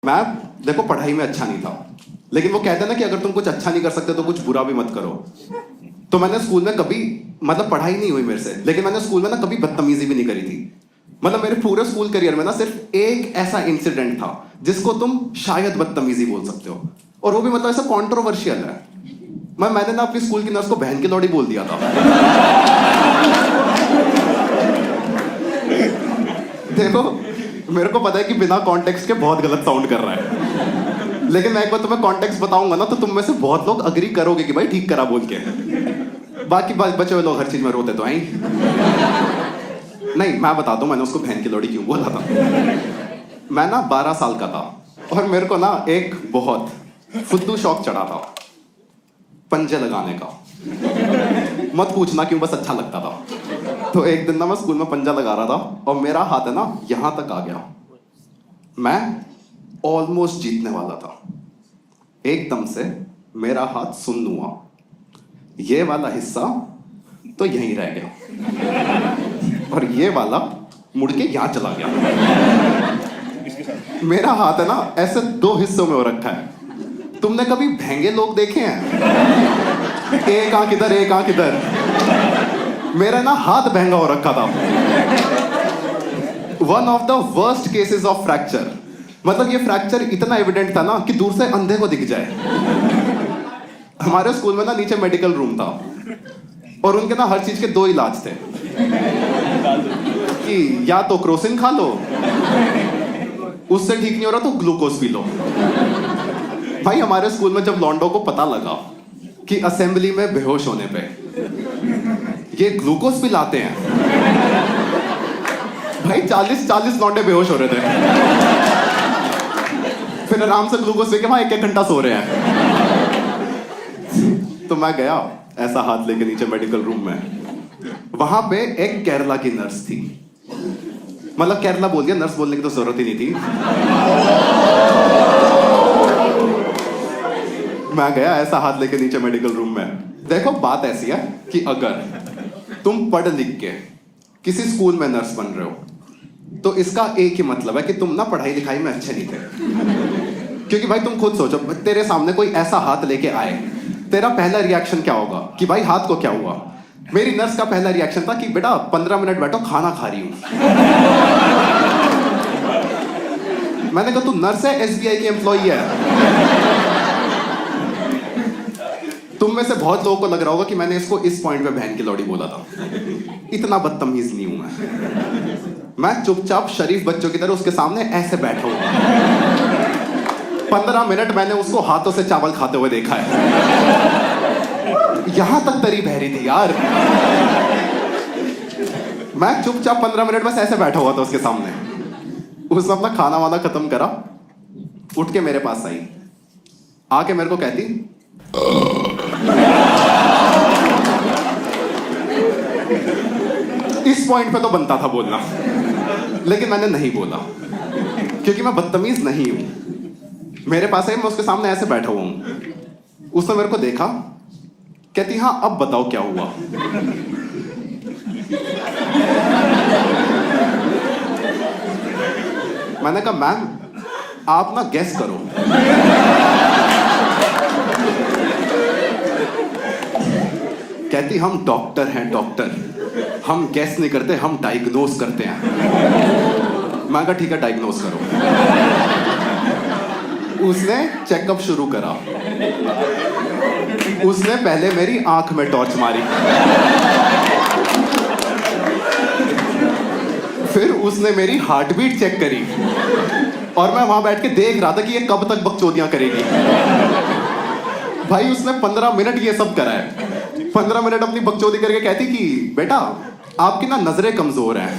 मैं देखो पढ़ाई में अच्छा नहीं था, लेकिन वो कहते हैं ना कि अगर तुम कुछ अच्छा नहीं कर सकते तो कुछ बुरा भी मत करो। तो मैंने स्कूल में कभी मतलब पढ़ाई नहीं हुई मेरे से, लेकिन मैंने स्कूल में ना कभी बदतमीजी भी नहीं करी थी। मतलब मेरे पूरे स्कूल करियर में ना सिर्फ एक ऐसा इंसिडेंट था जिसको तुम शायद बदतमीजी बोल सकते हो, और वो भी मतलब ऐसा कॉन्ट्रोवर्शियल है। मैंने ना अपनी स्कूल की नर्स को बहन की लौड़ी बोल दिया था। देखो मेरे को पता है कि बिना कॉन्टेक्स्ट के बहुत गलत साउंड कर रहा है, लेकिन मैं एक बार तुम्हें कॉन्टेक्स्ट बताऊंगा ना तो तुम में से बहुत लोग अग्री करोगे कि भाई ठीक करा बोल के। बाकी बचे हुए लोग हर चीज में रोते तो आई नहीं। मैं बता दूं मैंने उसको बहन की लौड़ी क्यों बोला था। मैं ना 12 साल का था और मेरे को ना एक बहुत फुद्दू शौक चढ़ा था पंजे लगाने का। मत पूछना क्यों, बस अच्छा लगता था। तो एक दिन ना मैं स्कूल में पंजा लगा रहा था और मेरा हाथ है ना यहां तक आ गया। मैं ऑलमोस्ट जीतने वाला था, एकदम से मेरा हाथ सुन्न हुआ। ये वाला हिस्सा तो यहीं रह गया और ये वाला मुड़ के यहां चला गया। मेरा हाथ है ना ऐसे 2 हिस्सों में हो रखा है। तुमने कभी भैंगे लोग देखे हैं? एक आंख इधर एक आंख इधर। मेरा ना हाथ भैंगा हो रखा था। One of the worst cases of fracture. मतलब ये फ्रैक्चर इतना एविडेंट था ना कि दूर से अंधे को दिख जाए। हमारे स्कूल में ना नीचे मेडिकल रूम था और उनके ना हर चीज के 2 इलाज थे कि या तो क्रोसिन खा लो, उससे ठीक नहीं हो रहा तो ग्लूकोज पी लो। भाई हमारे स्कूल में जब लॉन्डो को पता लगा कि असेंबली में बेहोश होने पे ये ग्लूकोज पिलाते हैं, भाई 40 लौंडे बेहोश हो रहे थे। फिर आराम से ग्लूकोज लेके वहां 1-1 घंटा सो रहे हैं। तो मैं गया ऐसा हाथ लेके नीचे मेडिकल रूम में। वहां पे एक केरला की नर्स थी। मतलब केरला बोल दिया, नर्स बोलने की तो जरूरत ही नहीं थी। मैं गया ऐसा हाथ लेके नीचे मेडिकल रूम में। देखो बात ऐसी है कि अगर तुम पढ़ लिख के किसी स्कूल में नर्स बन रहे हो तो इसका एक ही मतलब है कि तुम ना पढ़ाई लिखाई में अच्छे नहीं थे। क्योंकि भाई तुम खुद सोचो, तेरे सामने कोई ऐसा हाथ लेके आए, तेरा पहला रिएक्शन क्या होगा कि भाई हाथ को क्या हुआ? मेरी नर्स का पहला रिएक्शन था कि बेटा 15 मिनट बैठो, खाना खा रही हूं। मैंने कहा तू नर्स है, SBI की एम्प्लॉई है? तुम में से बहुत लोगों को लग रहा होगा कि मैंने इसको इस पॉइंट पे बहन की लौड़ी बोला था। इतना बदतमीज नहीं हूं मैं चुपचाप शरीफ बच्चों की तरह उसके सामने ऐसे बैठा हूं। 15 मिनट मैंने उसको हाथों से चावल खाते हुए देखा है। यहां तक तरी बहरी थी यार। मैं चुपचाप 15 मिनट बस ऐसे बैठा हुआ था उसके सामने। उसने अपना खाना वाना खत्म करा, उठ के मेरे पास आई, आके मेरे को कहती इस पॉइंट पे तो बनता था बोलना, लेकिन मैंने नहीं बोला क्योंकि मैं बदतमीज नहीं हूं। मेरे पास है, मैं उसके सामने ऐसे बैठा हुआ हूं। उसने मेरे को देखा, कहती हाँ अब बताओ क्या हुआ। मैंने कहा मैम आप ना गेस करो। कहती हम डॉक्टर हैं डॉक्टर, हम गेस नहीं करते, हम डायग्नोस करते हैं। मैं कहा ठीक है डायग्नोस करो। उसने चेकअप शुरू करा। उसने पहले मेरी आंख में टॉर्च मारी, फिर उसने मेरी हार्ट बीट चेक करी और मैं वहां बैठ के देख रहा था कि ये कब तक बकचोदियां करेगी। भाई उसने 15 मिनट ये सब करा है। 15 मिनट अपनी बकचोदी करके कहती कि बेटा आपकी ना नजरें कमजोर हैं।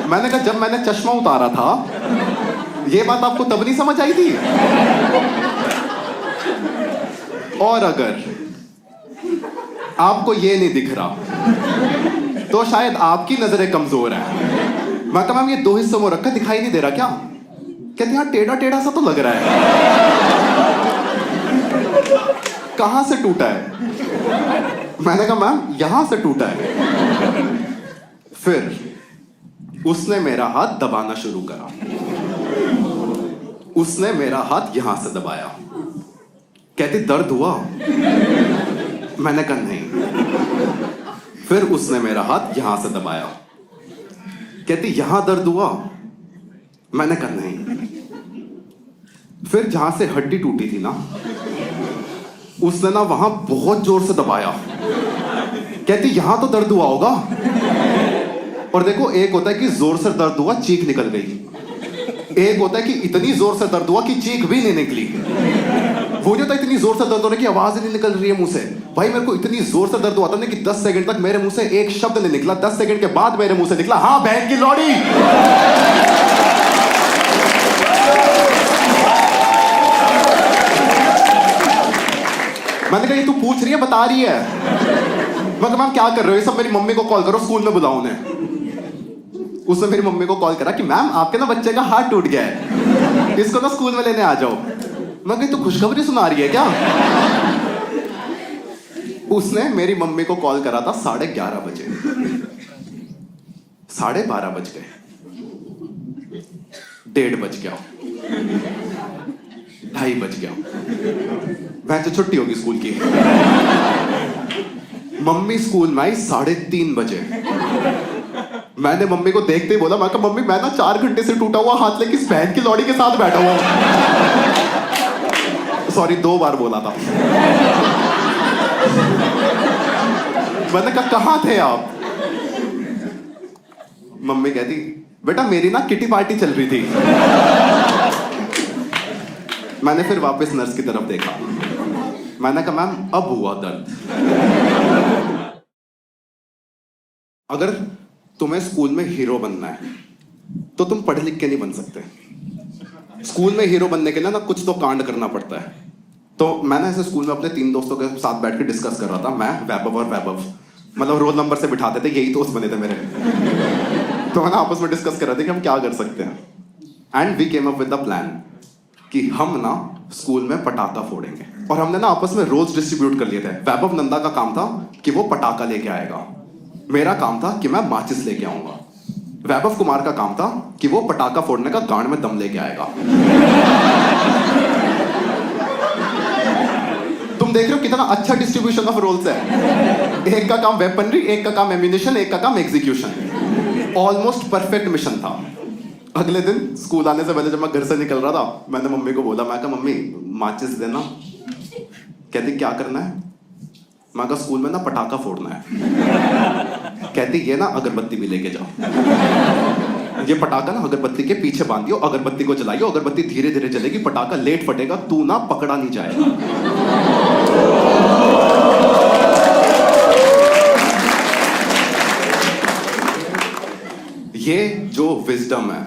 मैंने कहा जब मैंने चश्मा उतारा था ये बात आपको तब नहीं समझ आई थी? और अगर आपको ये नहीं दिख रहा तो शायद आपकी नजरें कमजोर हैं। मैं कहा मैम ये 2 हिस्सों में रखा दिखाई नहीं दे रहा क्या? कहती हाँ टेढ़ा टेढ़ा सा तो लग रहा है। कहां से टूटा है? मैंने कहा मैम यहां से टूटा है। फिर उसने मेरा हाथ दबाना शुरू करा। उसने मेरा हाथ यहां से दबाया। कहती दर्द हुआ? मैंने कहा नहीं। फिर उसने मेरा हाथ यहां से दबाया। कहती यहां दर्द हुआ? मैंने कहा नहीं। फिर जहां से हड्डी टूटी थी ना, उसने ना वहां बहुत जोर से दबाया। कहती यहां तो दर्द हुआ होगा। और देखो, एक होता है कि जोर से दर्द हुआ, चीख निकल गई। एक होता है कि इतनी जोर से दर्द हुआ कि चीख भी नहीं निकली। वो जो था इतनी जोर से दर्द होने की आवाज ही नहीं निकल रही है मुंह से। भाई मेरे को इतनी जोर से दर्द हुआ था ना कि 10 सेकंड तक मेरे मुंह से एक शब्द नहीं निकला। 10 सेकंड के बाद मेरे मुंह से निकला, हाँ बहन की लौड़ी। मैंने कहा ये तू पूछ रही है बता रही है? मतलब मैम क्या कर रहे हो? ये सब मेरी मम्मी को कॉल करो, स्कूल में बुलाओ उन्हें। उसने मेरी मम्मी को कॉल करा कि मैम आपके ना बच्चे का हाथ टूट गया है, इसको ना स्कूल में लेने आ जाओ। मैं कही तो खुशखबरी सुना रही है क्या? उसने मेरी मम्मी को कॉल करा था 11:30 बजे। 12:30 बज गए, 1:30 बज गया, 2:30 बज गया। वह तो छुट्टी होगी स्कूल की। मम्मी स्कूल में आई 3:30 बजे। मैंने मम्मी को देखते ही बोला, मैं कहा मम्मी मैं ना 4 घंटे से टूटा हुआ हाथ लेके इस बहन की लौड़ी के साथ बैठा हुआ। सॉरी, 2 बार बोला था। मैंने कहा कहां थे आप? मम्मी कहती बेटा मेरी ना किटी पार्टी चल रही थी। मैंने फिर वापस नर्स की तरफ देखा। मैंने कहा मैम अब हुआ दर्द। अगर तुम्हें स्कूल में हीरो बनना है तो तुम पढ़ लिख के नहीं बन सकते। स्कूल में हीरो बनने के लिए ना कुछ तो कांड करना पड़ता है। तो मैंने ऐसे स्कूल में अपने 3 दोस्तों के साथ बैठ के डिस्कस कर रहा था। मैं, वैभव और वैभव, मतलब रोल नंबर से बिठाते थे, यही दोस्त बने थे मेरे। तो मैंने आपस में डिस्कस कर रहे थे कि हम क्या कर सकते हैं। And we came up with the plan कि हम ना स्कूल में पटाखा फोड़ेंगे। और हमने ना आपस में रोल्स डिस्ट्रीब्यूट कर लिए थे। वैभव नंदा का काम था कि वो पटाखा लेके आएगा, मेरा काम था कि मैं माचिस लेके आऊंगा। वैभव कुमार का काम था कि वो पटाखा फोड़ने का गांड में दम लेके आएगा। तुम देख रहे हो कितना अच्छा डिस्ट्रीब्यूशन ऑफ रोल्स है। एक का काम वेपनरी, एक का काम एम्यूनिशन, एक का काम एग्जीक्यूशन। ऑलमोस्ट परफेक्ट मिशन था। अगले दिन स्कूल आने से पहले जब मैं घर से निकल रहा था, मैंने मम्मी को बोला, मैं कहा मम्मी माचिस देना। कहती क्या करना है? मैं कहा स्कूल में ना पटाखा फोड़ना है। कहती ये ना अगरबत्ती भी लेके जाओ। ये पटाखा ना अगरबत्ती के पीछे बांधियो, अगरबत्ती को जलाइयो, अगरबत्ती धीरे धीरे जलेगी, पटाखा लेट फटेगा, तू ना पकड़ा नहीं जाएगा। ये जो विजडम है,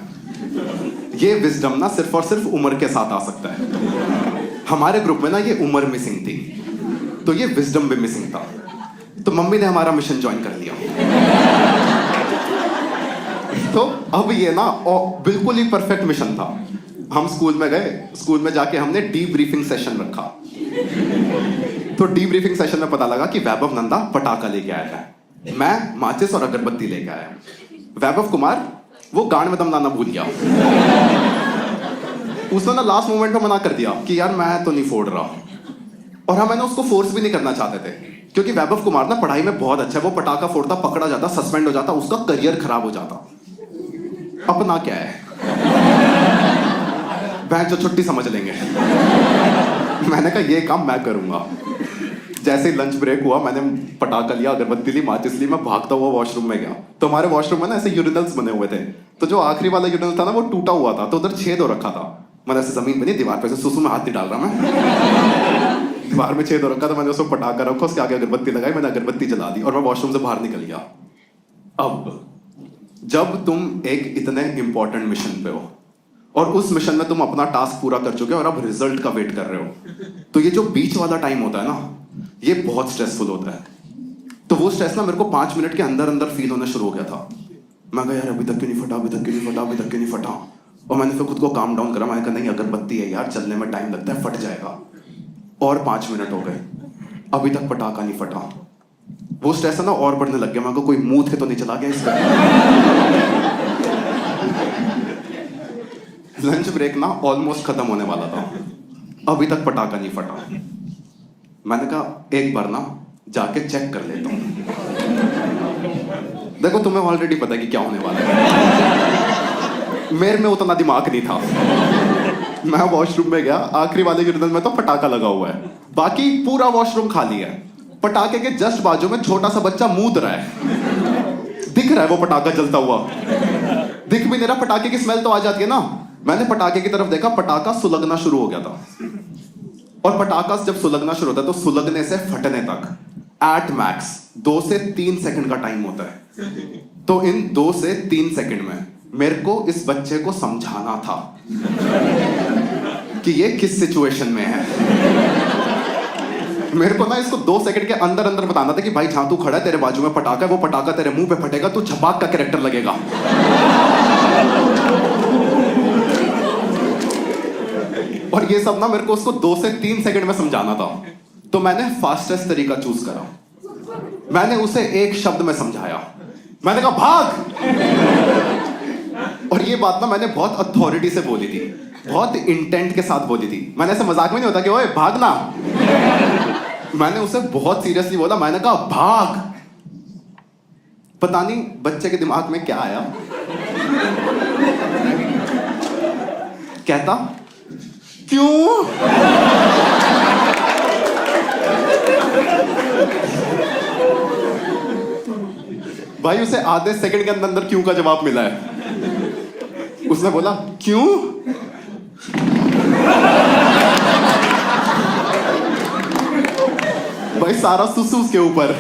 ये विजडम ना सिर्फ और सिर्फ उम्र के साथ आ सकता है। हमारे ग्रुप में ना ये उम्र मिसिंग थी, तो ये विजडम भी मिसिंग था। तो मम्मी ने हमारा मिशन ज्वाइन कर लिया। तो अब ये ना बिल्कुल ही परफेक्ट मिशन था। हम स्कूल में गए, स्कूल में जाके हमने डीब्रीफिंग सेशन रखा। तो डीब्रीफिंग सेशन में पता लगा कि वैभव नंदा पटाखा लेके आया है, मैं माचिस और अगरबत्ती लेके आया। वैभव कुमार वो गांड में दम लाना भूल गया। उसने ना लास्ट मोमेंट में मना कर दिया कि यार मैं तो नहीं फोड़ रहा। और हम ना उसको फोर्स भी नहीं करना चाहते थे, क्योंकि वैभव कुमार ना पढ़ाई में बहुत अच्छा है। वो पटाखा फोड़ता, पकड़ा जाता, सस्पेंड हो जाता, उसका करियर खराब हो जाता। अपना क्या है, बहन जो छुट्टी समझ लेंगे। मैंने कहा ये काम मैं करूंगा। जैसे ही लंच ब्रेक हुआ, मैंने पटाखा लिया, अगरबत्ती ली, माचिस ली, मैं भागता हुआ वॉशरूम में गया। तो हमारे वॉशरूम में ना ऐसे यूरिनल्स बने हुए थे। तो जो आखिरी वाला यूरिनल था ना, वो टूटा हुआ था, तो उधर छेद हो रखा था। मैंने ऐसे जमीन पे नहीं, दीवार पे से सुसु में हाथ नहीं डाल रहा मैं। दीवार में छेद हो रखा था, मैंने उसको पटाखा रखा, उसके आगे अगरबत्ती लगाई, मैंने अगरबत्ती जला दी और मैं वॉशरूम से बाहर निकल गया। अब जब तुम एक इतने इंपॉर्टेंट मिशन पे हो और उस मिशन में तुम अपना टास्क पूरा कर चुके हो और अब रिजल्ट का वेट कर रहे हो, तो ये जो बीच वाला टाइम होता है ना, ये बहुत स्ट्रेसफुल होता है। तो वो स्ट्रेस ना मेरे को 5 मिनट के अंदर अंदर फील होना शुरू हो गया था। मैं कहा यार अभी तक क्यों नहीं फटा, अभी तक क्यों नहीं फटा, अभी तक क्यों नहीं फटा। और मैंने फिर खुद को काम डाउन करा। मैंने कहा नहीं, अगरबत्ती है यार, चलने में टाइम लगता है, फट जाएगा। और 5 मिनट हो गए, अभी तक पटाखा नहीं फटा। वो स्ट्रेस है ना और बढ़ने लग गया। मैं कोई मुंह थे तो नहीं चला गया इसका। लंच ब्रेक ना ऑलमोस्ट खत्म होने वाला था, अभी तक पटाखा नहीं फटा। मैंने कहा एक बार ना जाके चेक कर लेता हूं। देखो तुम्हें ऑलरेडी पता है कि क्या होने वाला है, मेरे में उतना दिमाग नहीं था। मैं वॉशरूम में गया, आखिरी वाले गिरदन में तो पटाखा लगा हुआ है, बाकी पूरा वॉशरूम खाली है। पटाखे के जस्ट बाजू में छोटा सा बच्चा मूद रहा है, दिख रहा है वो पटाखा जलता हुआ। दिख भी नहीं रहा, पटाखे की स्मेल तो आ जाती है ना। मैंने पटाखे की तरफ देखा, पटाखा सुलगना शुरू हो गया था। और पटाखा जब सुलगना शुरू होता है तो सुलगने से फटने तक एट मैक्स 2 से 3 सेकंड का टाइम होता है। तो इन 2 से 3 सेकंड में मेरे को इस बच्चे को समझाना था कि ये किस सिचुएशन में है। मेरे को ना इसको 2 सेकंड के अंदर अंदर बताना था कि भाई जहां तू खड़ा है तेरे बाजू में पटाखा है, वो पटाखा तेरे मुंह पे फटेगा, तू छपाक का कैरेक्टर लगेगा। और ये सब ना मेरे को उसको 2 से 3 सेकंड में समझाना था। तो मैंने फास्टेस्ट तरीका चूज करा। मैंने उसे एक शब्द में समझाया, मैंने कहा भाग। और ये बात ना मैंने बहुत अथॉरिटी से बोली थी, बहुत इंटेंट के साथ बोली थी। मैंने ऐसे मजाक में नहीं होता कि ओए भागना, मैंने उसे बहुत सीरियसली बोला। मैंने कहा भाग। पता नहीं बच्चे के दिमाग में क्या आया, कहता क्यों? भाई उसे आधे सेकंड के अंदर अंदर क्यों का जवाब मिला है। उसने बोला क्यों? भाई सारा सुसु उसके ऊपर।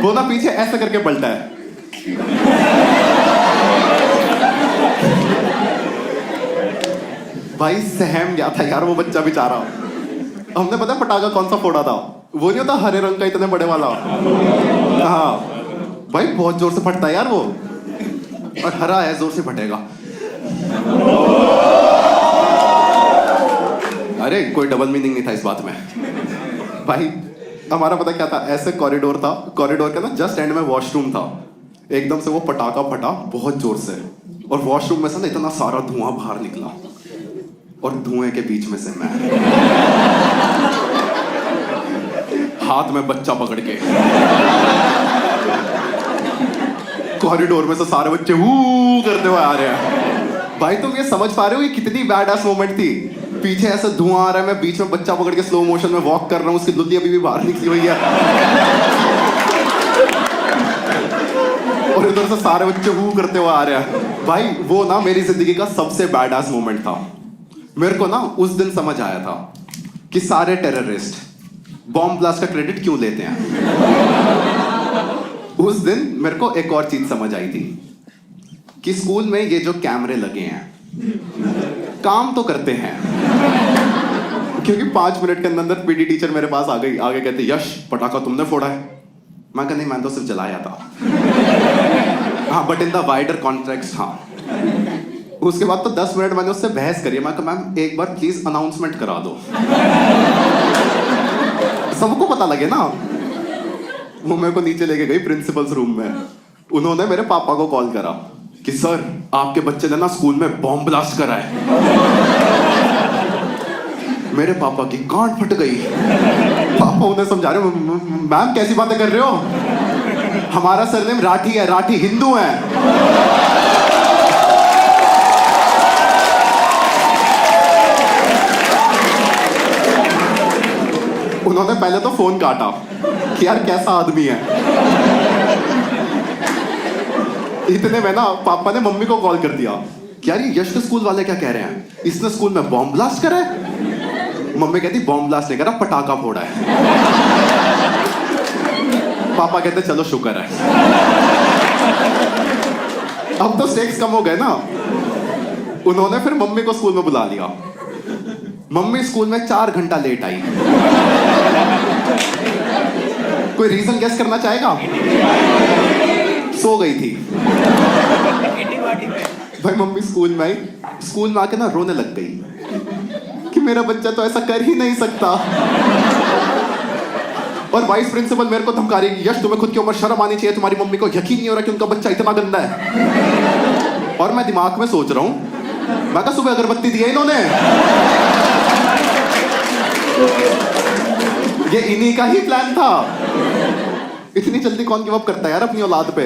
वो ना पीछे ऐसा करके पलटा है। भाई सहम गया था यार वो बच्चा बेचारा। हमने पता पटाखा कौन सा फोड़ा था, वो नहीं होता हरे रंग का इतने बड़े वाला। हाँ भाई बहुत जोर से फटता है यार वो, और हरा है जोर से फटेगा। अरे कोई डबल मीनिंग नहीं था इस बात में। भाई हमारा पता क्या था, ऐसे कॉरिडोर था, कॉरिडोर के ना जस्ट एंड में वॉशरूम था। एकदम से वो पटाखा फटा बहुत जोर से, और वॉशरूम में से ना इतना सारा धुआं बाहर निकला, और धुएं के बीच में से मैं, हाथ में बच्चा पकड़ के। कॉरिडोर में से सारे बच्चे हू करते हुए आ रहे हैं। भाई तुम ये समझ पा रहे हो ये कितनी बैड एस मोमेंट थी। पीछे ऐसा धुआं आ रहा है, मैं बीच में बच्चा पकड़ के स्लो मोशन में वॉक कर रहा हूँ, उसकी लुल्ली अभी भी बाहर निकली हुई है, और इधर से सारे बच्चे हू करते हुए आ रहे हैं। भाई वो ना मेरी जिंदगी का सबसे बैड एस मोमेंट था। मेरे को ना उस दिन समझ आया था कि सारे टेररिस्ट बॉम्ब ब्लास्ट का क्रेडिट क्यों लेते हैं। उस दिन मेरे को एक और चीज समझ आई थी कि स्कूल में ये जो कैमरे लगे हैं काम तो करते हैं। क्योंकि 5 मिनट के अंदर पीटी टीचर मेरे पास आ गई, आगे कहते यश पटाखा तुमने फोड़ा है। मैं कहा नहीं मैंने तो सिर्फ जलाया था। हाँ but in the wider context. हाँ उसके बाद तो 10 मिनट मैंने उससे बहस करी। मैं कहा मैम एक बार प्लीज अनाउंसमेंट करा दो, सबको पता लगे ना। वो मेरे को नीचे लेके गई प्रिंसिपल्स रूम में। उन्होंने मेरे पापा को कॉल करा कि सर आपके बच्चे ने ना स्कूल में बॉम्ब ब्लास्ट करा है। मेरे पापा की गांड फट गई। पापा उन्हें समझा रहे, मैम कैसी बातें कर रहे हो, हमारा सरनेम राठी है, राठी हिंदू है। उन्होंने पहले तो फोन काटा कि यार कैसा आदमी है। इतने में ना पापा ने मम्मी को कॉल कर दिया कि यार ये यश के स्कूल वाले क्या कह रहे हैं, इसने स्कूल में बॉम्ब ब्लास्ट करा है। मम्मी कहती बॉम्ब ब्लास्ट नहीं करा, पटाखा फोड़ा है। पापा कहते चलो शुक्र है, अब तो स्टेक्स कम हो गए ना। उन्होंने फिर मम्मी को स्कूल में बुला लिया। मम्मी स्कूल में 4 घंटा लेट आई। कोई रीजन गेस करना चाहेगा? सो गई थी। भाई मम्मी स्कूल में आई, स्कूल में आके ना रोने लग गई कि मेरा बच्चा तो ऐसा कर ही नहीं सकता। और वाइस प्रिंसिपल मेरे को धमका रही, यश तुम्हें खुद के ऊपर शर्म आनी चाहिए, तुम्हारी मम्मी को यकीन नहीं हो रहा कि उनका बच्चा इतना गंदा है। और मैं दिमाग में सोच रहा हूं, मैं कहा सुबह अगरबत्ती दिया इन्होंने, ये इन्हीं का ही प्लान था। इतनी जल्दी कौन गिव अप करता है यार अपनी औलाद पे।